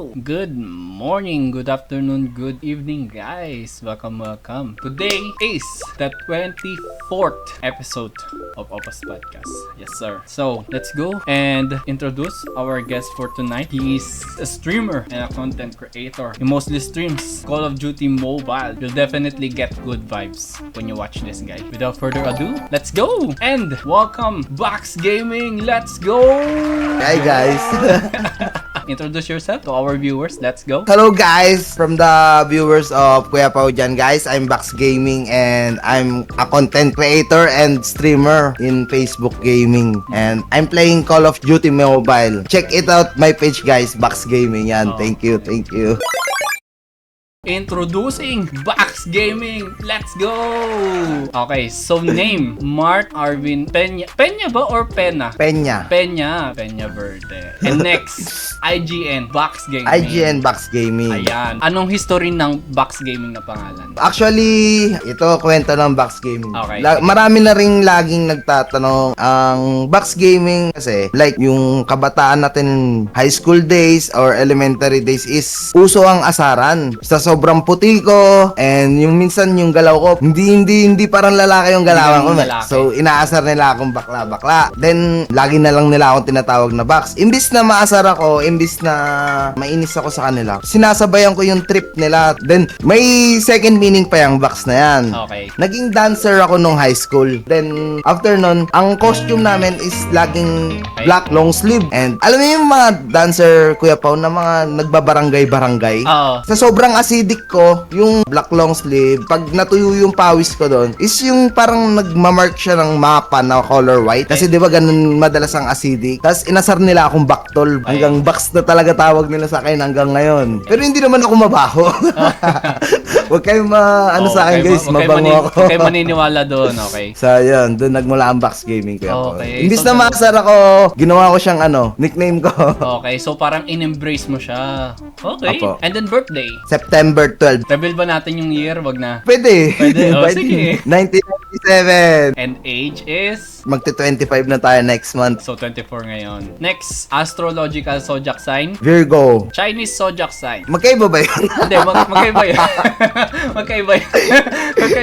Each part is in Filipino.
Good morning, good afternoon, good evening, guys. Welcome. Today is the 24th episode of Opus Podcast. Yes, sir. So, let's go and introduce our guest for tonight. He is a streamer and a content creator. He mostly streams Call of Duty Mobile. You'll definitely get good vibes when you watch this guy. Without further ado, let's go! And welcome, Box Gaming. Let's go! Hi guys. Introduce yourself to our viewers. Let's go. Hello guys from the viewers of Kuya Pao dyan guys. I'm Box Gaming and I'm a content creator and streamer in Facebook Gaming. And I'm playing Call of Duty Mobile. Check it out my page guys, Box Gaming yan. Thank you. Introducing Box Gaming. Let's go! Okay, so name, Mark Arvin Peña. Peña ba or Pena? Peña Verde. And next, IGN Box Gaming. IGN Box Gaming. Ayan. Anong history ng Box Gaming na pangalan? Actually, ito kwento ng Box Gaming. Okay. Marami na ring laging nagtatanong ang Box Gaming kasi like yung kabataan natin high school days or elementary days is uso ang asaran. Sa sobrang puti ko and yung minsan yung galaw ko hindi parang lalaki yung galawan ko. So inaasar nila akong bakla. Then lagi na lang nila akong tinatawag na Box. Imbis na maasar ako, imbis na mainis ako sa kanila, sinasabayan ko yung trip nila. Then may second meaning pa yung Box na yan. Okay. Naging dancer ako nung high school. Then after nun, ang costume namin is laging black long sleeve. And alam mo yung mga dancer Kuya Pao na mga nagbabarangay-barangay? Oo. Sa sobrang acidic ko, yung black long sleeve, pag natuyo yung pawis ko doon, is yung parang nagmamark siya ng mapa na color white. Kasi di ba ganun madalas ang acidic. Tapos inasar nila akong baktol. Hanggang Box na talaga tawag nila sa akin hanggang ngayon. Pero hindi naman ako mabaho. Huwag kayong sa akin guys, mabango ako. Huwag kayo maniniwala doon, okay? So yun, doon nagmula ang Box Gaming ko. Okay. Imbis So, na maasar ako, ginawa ko siyang nickname ko. Okay, so parang in-embrace mo siya. Okay. Apo. And then birthday. September 12. Reveal ba natin yung year? Wag na. Pwede. Oh, sige. 1997. And age is? Magti-25 na tayo next month. So, 24 ngayon. Next, astrological zodiac sign. Virgo. Chinese zodiac sign. Magkaiba ba yun? Hindi, magkaiba yun. Magkaiba yun.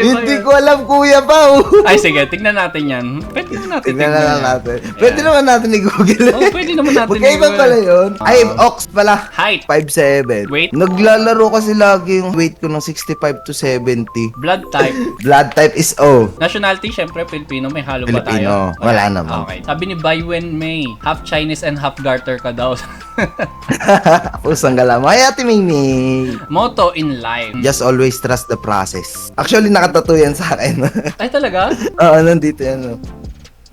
Hindi ko alam, Kuya Pao. Ay, sige, tignan natin yan. Pwede naman natin Tingnan na lang yan. natin. Pwede naman natin i-google. Oh, pwede naman natin Magkaiba i-google. pala yun. Ay, Ox pala. Height. 5'7". Weight? Naglalaro kasi lagi yung weight ko ng 65 to 70. Blood type. Blood type is O. Nationality, syempre, Pilipino. May halo ba tayo? Filipino. Wala naman. Okay. Sabi ni Baiwen May, half Chinese and half Garter ka daw. Pusang galam. Ay, Ate Mimi. Motto in life. Just always trust the process. Actually, nakatato yan sa akin. Ay, talaga? Oo, nandito yan.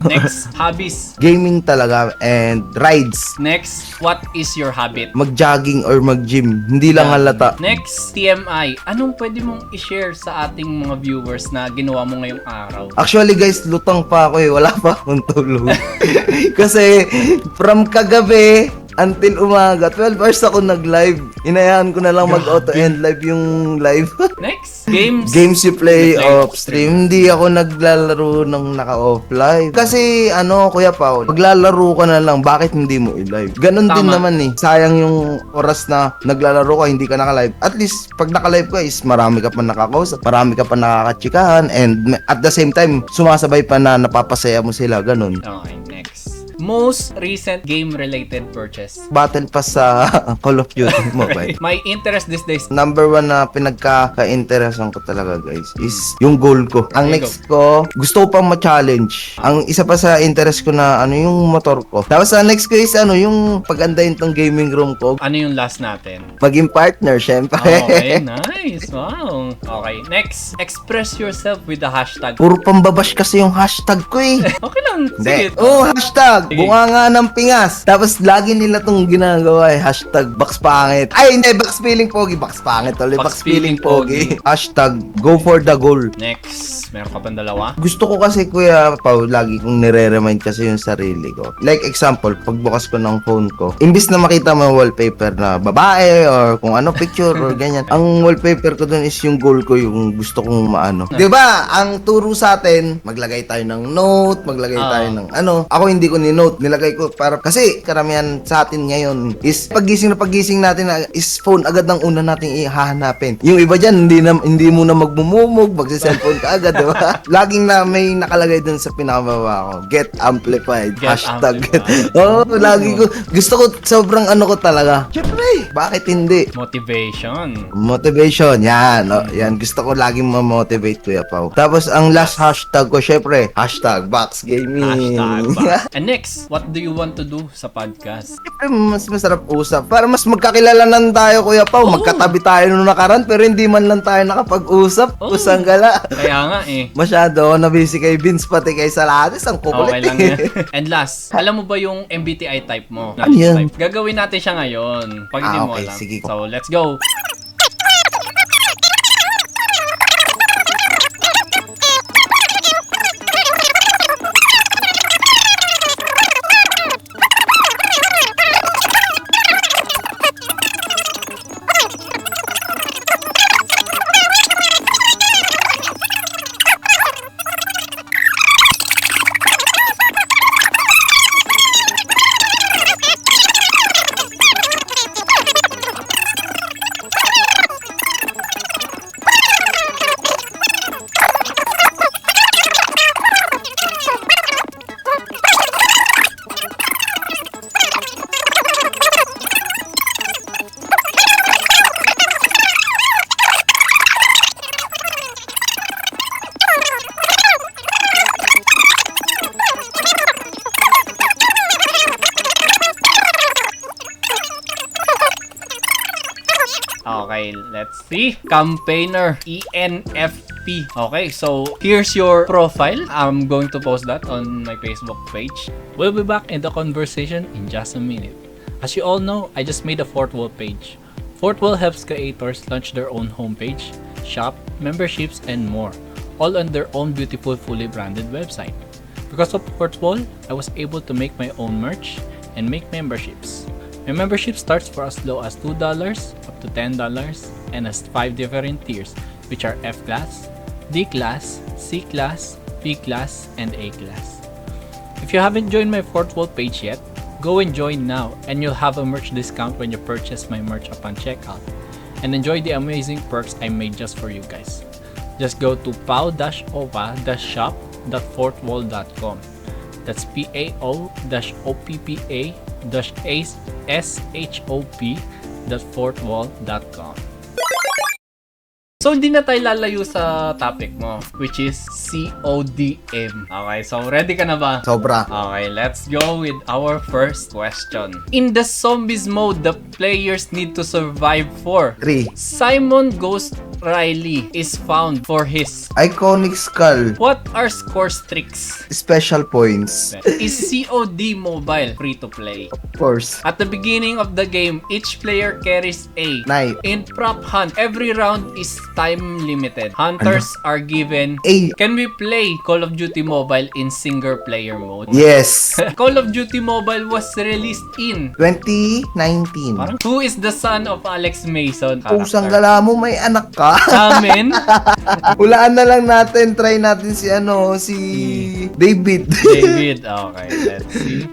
Next, hobbies. Gaming talaga and rides. Next, what is your habit? Mag-jogging or mag-gym. Hindi lang halata. Next, TMI. Anong pwede mong i-share sa ating mga viewers na ginawa mo ngayong araw? Actually guys, lutang pa ako eh. Wala pa akong tulog. Kasi from kagabi until umaga, 12 hours ako nag-live. Inayaan ko na lang mag-auto-end live yung live. Next, games. Games you play You off stream. Hindi ako naglalaro ng naka-off live. Kasi Kuya Pao, maglalaro ka na lang, bakit hindi mo i-live? Ganon din Tama. naman eh. Sayang yung oras na naglalaro ka, hindi ka naka-live. At least, pag naka-live ka is marami ka pa nakakausap, marami ka pa nakakatsikahan, and at the same time, sumasabay pa na napapasaya mo sila. Ganon. Okay, next. Most recent game-related purchase. Battle Pass sa Call of Duty Mobile. My interest these days. Number one na pinagka-interesan ko talaga guys is yung goal ko. Ang Okay, next ko, gusto ko pang ma-challenge. Ang isa pa sa interest ko na yung motor ko. Tapos ang next ko is yung pagandahin tong gaming room ko. Ano yung last natin? Maging partner, syempre. Okay, nice. Wow. Okay, next. Express yourself with the hashtag. Puro pambabash kasi yung hashtag ko eh. Okay lang. Sige. Hindi. Oh, hashtag. Sige. Bunga nga ng pingas. Tapos lagi nila tong ginagawa eh. Hashtag box pangit. Ay, hindi. Box feeling pogi. Box pangit ulit. Box Box feeling feeling pogi. Hashtag go for the goal. Next. Meron ka bang dalawa? Gusto ko kasi Kuya Pao, lagi kong nire-remind kasi yung sarili ko. Like example, pagbukas ko ng phone ko, imbis na makita mo yung wallpaper na babae or kung ano picture or ganyan, ang wallpaper ko dun is yung goal ko, yung gusto kong maano. 'Di ba? Ang turo sa atin, maglagay tayo ng note, maglagay tayo ng ano. Ako hindi ko ni note, nilagay ko para kasi karamihan sa atin ngayon is pagising natin is phone agad ang una nating ihahanapin. Yung iba diyan hindi muna magmumumog, magse-cellphone ka agad, di ba? Laging na may nakalagay dun sa pinakababa ko, get amplified. Hashtag. Lagi ko gusto ko sobrang ano ko talaga. Syempre, bakit hindi? Motivation, yan. Yan, gusto ko laging ma-motivate, Kuya Pao. Tapos, ang last hashtag ko, syempre, hashtag Box Gaming. And next, what do you want to do sa podcast? Syempre, mas masarap usap. Para mas magkakilalanan tayo, Kuya Pao. Magkatabi tayo nung nakaraan, pero hindi man lang tayo nakapag-usap. Kusang gala. Kaya nga eh. Masyado, na-busy kay Vince, pati kay Salatis. Ang kukulit. Okay lang yan. And last, alam mo ba yung MBTI type mo? Ano yan? Gagawin natin siya ngayon. Pag hindi mo okay, alam. sige. So, let's go. Okay, let's see. Campaigner ENFP. Okay, so here's your profile. I'm going to post that on my Facebook page. We'll be back in the conversation in just a minute. As you all know, I just made a Fourth Wall page. Fourth Wall helps creators launch their own homepage, shop, memberships, and more, all on their own beautiful, fully branded website. Because of Fourth Wall, I was able to make my own merch and make memberships. My membership starts for as low as $2 up to $10 and has 5 different tiers, which are F class, D class, C class, B class, and A class. If you haven't joined my Fourth Wall page yet, go and join now and you'll have a merch discount when you purchase my merch upon checkout. And enjoy the amazing perks I made just for you guys. Just go to pao-ova-shop.fourthwall.com. That's pao-oppa-shop.fourthwall.com. So, hindi na tayo lalayo sa topic mo, which is CODM. Okay, so ready ka na ba? Sobra. Okay, let's go with our first question. In the zombies mode, the players need to survive for 3. Simon Ghost Riley is found for his Iconic Skull. what are score streaks? Special points. Is COD mobile free to play? Of course. At the beginning of the game, each player carries a Knife. in prop hunt. Every round is time limited. Hunters are given A. Can we play Call of Duty Mobile in single player mode? Yes. Call of Duty Mobile was released in 2019. Parang, who is the son of Alex Mason? Pusang gala mo, may anak ka. Amen. Hulaan na lang natin, try natin si David. David. Okay, let's see.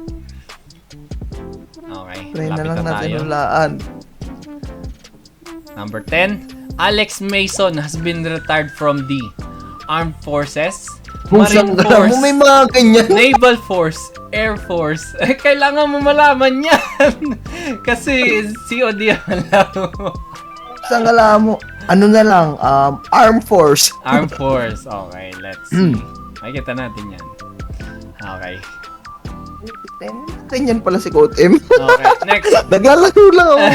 Okay, Try na lapit lang natin tayo. hulaan. Number 10. Alex Mason has been retired from the Armed Forces, Pusang Marine gala Force, mo, may mga ganyan. Naval Force, Air Force. Kailangan mo malaman yan. Kasi COD ang alam mo. Pusang gala mo. Ano na lang, Armed Force. Armed Force. Okay, let's see. Makikita natin yan. Okay. Ganyan pala si Coach M. Okay, next. Naglalaro lang ako.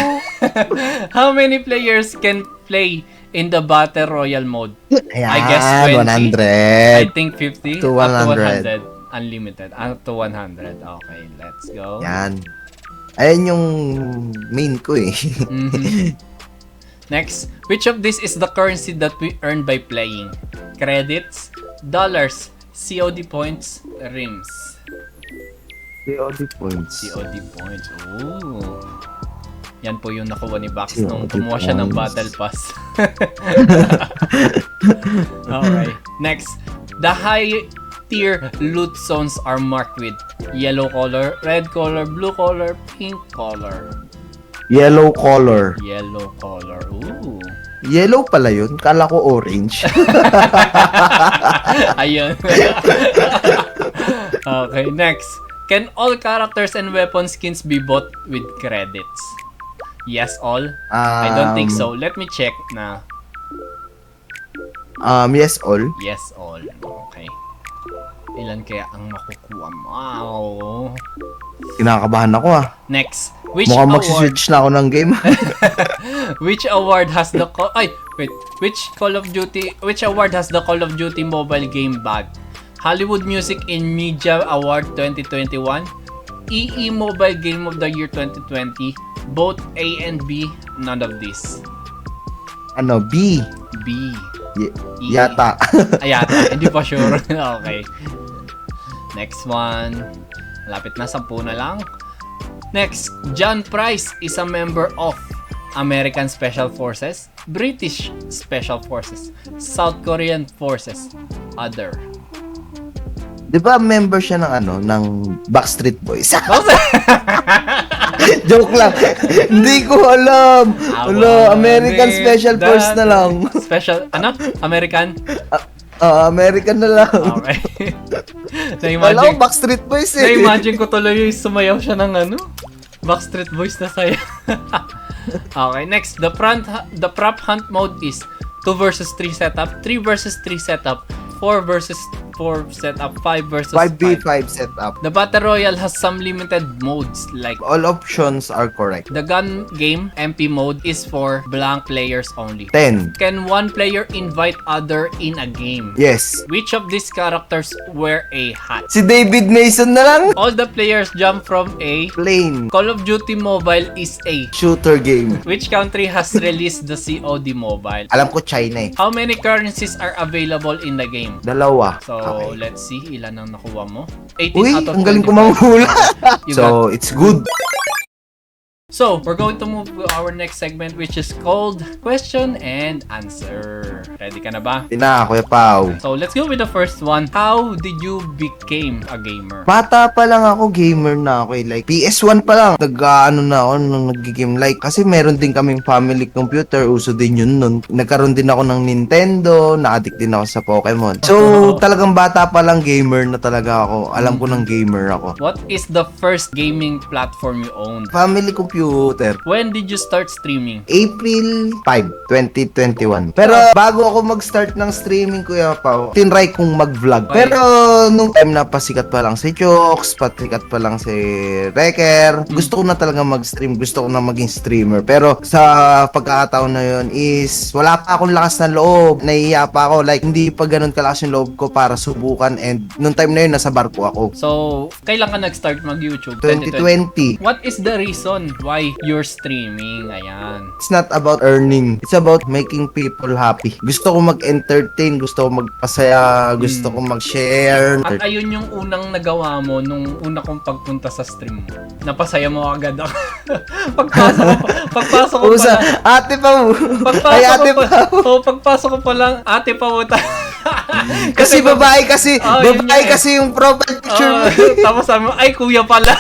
How many players can play in the Battle Royale mode? Ayan, I guess 20. 100. I think 50. To Up to 100. 100. Unlimited. Up to 100. Okay, let's go. Yan. Ayan yung main ko eh. Mhm. Next, which of this is the currency that we earn by playing? Credits, dollars, COD points, rims. COD points. COD points. Ooh. Yan po yung nakuha ni Bax COD nung kumuha siya ng points. Battle Pass. Okay. Next, the high tier loot zones are marked with Yellow color, red color, blue color, pink color. Yellow color. Yellow color. Ooh. Yellow pala yun. Kala ko orange. Ayun. Okay, next. Can all characters and weapon skins be bought with credits? Yes, all? I don't think so. Let me check na. Yes, all. Yes, all. Okay. Ilan kaya ang makukuha mo? Wow. Kinakabahan ako Next. Which Mukhang award? magsiswitch na ako ng game. Which award has the Which award has the Call of Duty mobile game bag? Hollywood Music in Media Award 2021, EE Mobile Game of the Year 2020, both A and B, none of this. Ano, B. B. E. Yata. Yata, hindi pa sure. Okay. Next one. Lapit na, 10 na lang. Next, John Price is a member of American Special Forces, British Special Forces, South Korean Forces, other. Di ba member siya ng Backstreet Boys? Joke lang. Hindi ko alam. American Special Force na lang. Special, American? American na lang. Okay. Wala ko Backstreet Boys Na-imagine ko tuloy yung sumayaw siya ng Backstreet Boys na saya. Okay, next. The prop hunt mode is 2 versus 3 setup, 3 versus 3 setup, 4 versus 4 setup, 5 versus 5v5 setup. The Battle Royale has some limited modes like All options are correct. the gun game MP mode is for blank players only. 10. Can one player invite other in a game? Yes. Which of these characters wear a hat? Si David Mason na lang. All the players jump from a Plain. Call of Duty Mobile is a Shooter game. Which country has released the COD Mobile? Alam ko China How many currencies are available in the game? Dalawa. So, Okay. let's see ilan ang nakuha mo. 18 Uy, out of ang galing 25. ko manghula. You So, it's good. So, we're going to move to our next segment which is called Question and Answer. Ready ka na ba? Tina, Kuya Pao. So, let's go with the first one. How did you became a gamer? Bata pa lang ako, gamer na ako eh. Like, PS1 pa lang. Na ako nung nag-game. Like, kasi meron din kaming family computer. Uso din yun nun. Nagkaroon din ako ng Nintendo. Na-addict din ako sa Pokemon. So, talagang bata pa lang, gamer na talaga ako. Alam ko ng gamer ako. What is the first gaming platform you owned? Family computer. When did you start streaming? April 5, 2021. Pero bago ako mag-start ng streaming, Kuya Pao, tinry kong mag-vlog. Okay. Pero nung time na pasikat pa lang si Chooks, pasikat pa lang si Wrecker, gusto ko na talaga mag-stream. Gusto ko na maging streamer. Pero sa pagkakataon na yun is wala pa akong lakas ng loob. Nahihiya pa ako. Like, hindi pa ganun kalakas yung loob ko para subukan. And nung time na yun, nasa barko ako. So, kailan ka nag-start mag-YouTube? 2020. What is the reason why you're streaming? Ayan. It's not about earning. It's about making people happy. Gusto ko mag-entertain, gusto ko magpasaya, gusto ko mag-share. At ayun yung unang nagawa mo nung una kong pagpunta sa stream mo. Napasaya mo agad ako. pagpasok ko Usa, pala. ate pa mo. Ay, ate pa mo. Pagpasok ko pa lang, ate pa mo. Kasi babae kasi, yun babae nga eh. kasi yung profile picture mo. Tapos sabi mo, ay kuya pala.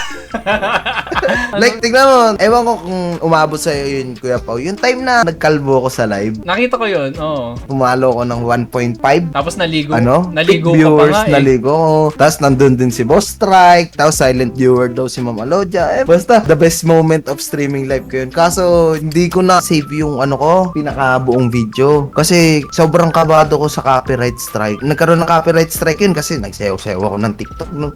Like, tignan mo, ewan ko kung umabot sa'yo yun, Kuya Pao. Yung time na nagkalbo ko sa live, Nakita ko yun, oo. pumalo ko ng 1.5. Tapos naligo. Ano? Naligo ka pa viewers, nga eh. naligo ko. Tapos nandun din si Boss Strike. Tapos silent viewer daw si Ma'am Alodia. Basta, the best moment of streaming live ko yun. Kaso, hindi ko na save yung pinakabuong video. Kasi, sobrang kabado ko sa copyright strike. Nagkaroon ng copyright strike yun kasi nagsayaw-sayaw ako ng TikTok. Ano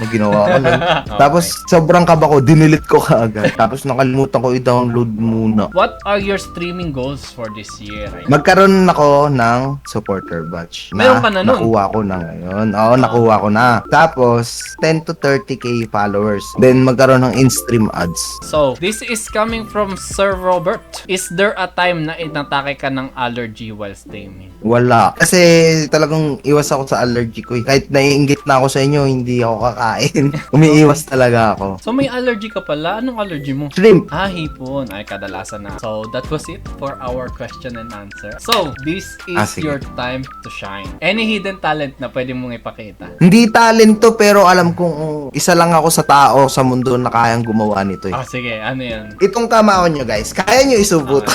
ginawa ko nun. Okay. Tapos, sobrang kaba ko, dinilit ko kaagad. Tapos, nakalimutan ko i-download muna. What are your streaming goals for this year? Magkaroon ako ng supporter batch. Meron ka na nun? Nakuha ko na ngayon. Oo, nakuha ko na. Tapos, 10 to 30k followers. Then, magkaroon ng in-stream ads. So, this is coming from Sir Robert. Is there a time na inatake ka ng allergy while streaming? Wala. Kasi talagang iwas ako sa allergy ko. Kahit naiinggit na ako sa inyo, hindi ako kakain. Umiiwas talaga ako. Oo. So may allergy ka pala. Anong allergy mo? Shrimp. Hipon. Ay, kadalasan na. So, that was it for our question and answer. So, this is Sige. your time to shine. Any hidden talent na pwede mong ipakita? Hindi talento pero alam kong isa lang ako sa tao sa mundo na kayang gumawa nito eh. Sige. Ano yan? Itong kamao nyo guys, kaya nyo isubo to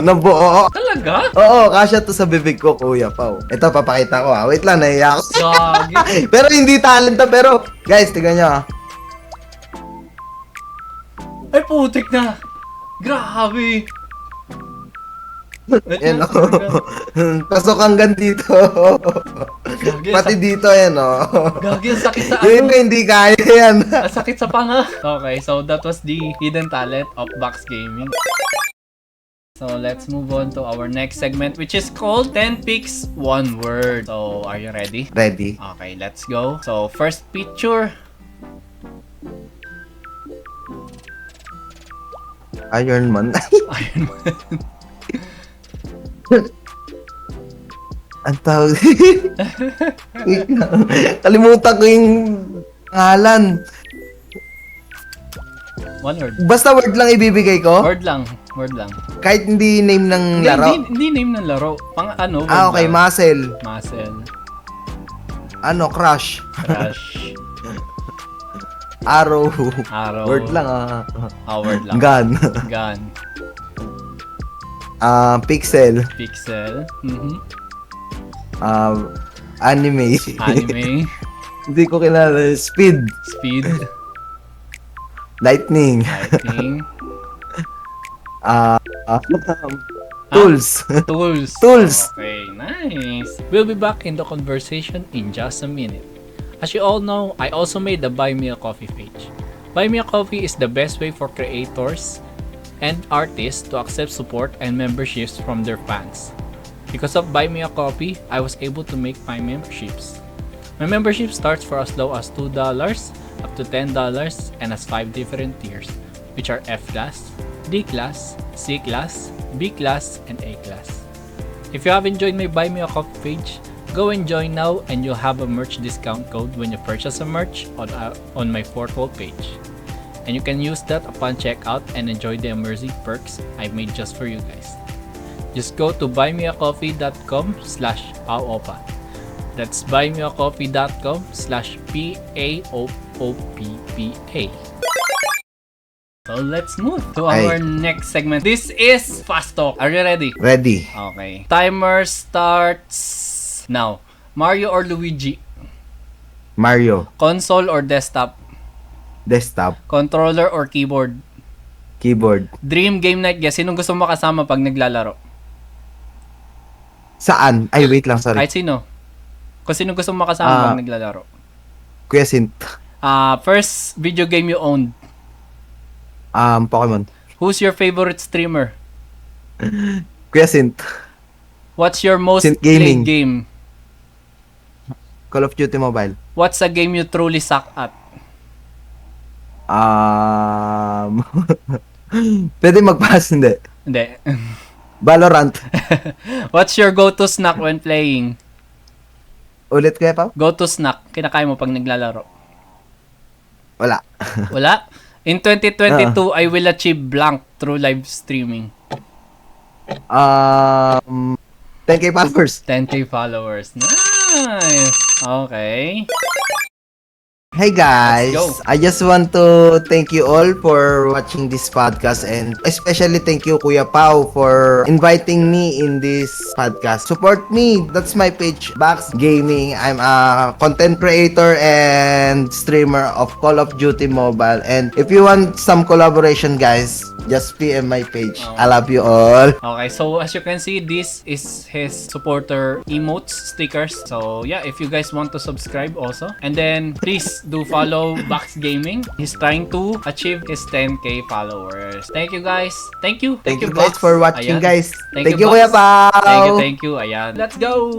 ng buo. Talaga? Oo, kasya to sa bibig ko, Kuya Pao. Ito, papakita ko Wait lang, nahiya ako. Gagi. Pero hindi talento, pero guys, tignan nyo Ay, putik na. Grabe. Yan o. Pasok hanggang dito. Gagi, Pati dito, yan o. Gagi, ang sakit sa Yung ano. hindi kaya yan. Ang sakit sa panga. Okay, so that was the hidden talent of Box Gaming. So let's move on to our next segment, which is called 10 Picks, 1 Word. So are you ready? Ready? Okay, let's go. So first picture. Iron Man. Iron Man. Ang tawag. Wait lang. Kalimutan ko yung ngalan. 1 word. Basta word lang ibibigay ko. Word lang. Word lang. Kahit hindi name ng Hindi, laro. hindi name ng laro. Pang ano? Word Okay, lang. muscle. Muscle. Crush. Crush. Arrow. Arrow. Word lang Word lang. Gun. Gun. Pixel. Pixel. Anime. Anime. Hindi ko kilala. Speed. Speed. Lightning. Lightning. Tools. Tools. Tools. Okay, nice. We'll be back in the conversation in just a minute. As you all know, I also made the Buy Me a Coffee page. Buy Me a Coffee is the best way for creators and artists to accept support and memberships from their fans. Because of Buy Me a Coffee, I was able to make my memberships. My membership starts for as low as $2 up to $10 and has 5 different tiers, which are F class, D class, C class, B class, and A class. If you haven't joined my Buy Me a Coffee page, go and join now and you'll have a merch discount code when you purchase a merch on my 4th wall page. And you can use that upon checkout and enjoy the immersive perks I made just for you guys. Just go to buymeacoffee.com/paopa. That's buymeacoffee.com/PAOPPA. So let's move to our next segment. This is Fast Talk. Are you ready? Ready. Okay. Timer starts now. Mario or Luigi? Mario. Console or desktop? Desktop. Controller or keyboard? Keyboard. Dream game night guest. Sinong gusto mo makasama pag naglalaro? Saan? Ay, wait lang, sorry. Kahit sino. Kung sino gusto mo makasama pag naglalaro. Kuya Sint. First video game you owned. Pokemon. Who's your favorite streamer? Kuya Sint. What's your most Synth played Gaming. game? Call of Duty Mobile. What's a game you truly suck at? Pwede mag-pass, hindi. Hindi. Valorant. What's your go-to snack when playing? Ulit Kuya Pao? Go-to snack. Kinakain mo pag naglalaro. Wala. Wala? In 2022, I will achieve blank through live streaming. 10K followers. 10K followers. Nice! Okay. Hey guys, Let's go. I just want to thank you all for watching this podcast and especially thank you Kuya Pao for inviting me in this podcast. Support me, that's my page, Box Gaming. I'm a content creator and streamer of Call of Duty Mobile, and if you want some collaboration guys, just PM my page. I love you all. Okay, so as you can see, this is his supporter emotes, stickers. So yeah, if you guys want to subscribe also. And then please do follow Box Gaming. He's trying to achieve his 10K followers. Thank you guys. Thank you. Thank you guys Box. for watching Ayan. guys. Thank you, Kuya Box. Pao. Thank you. Ayan. Let's go!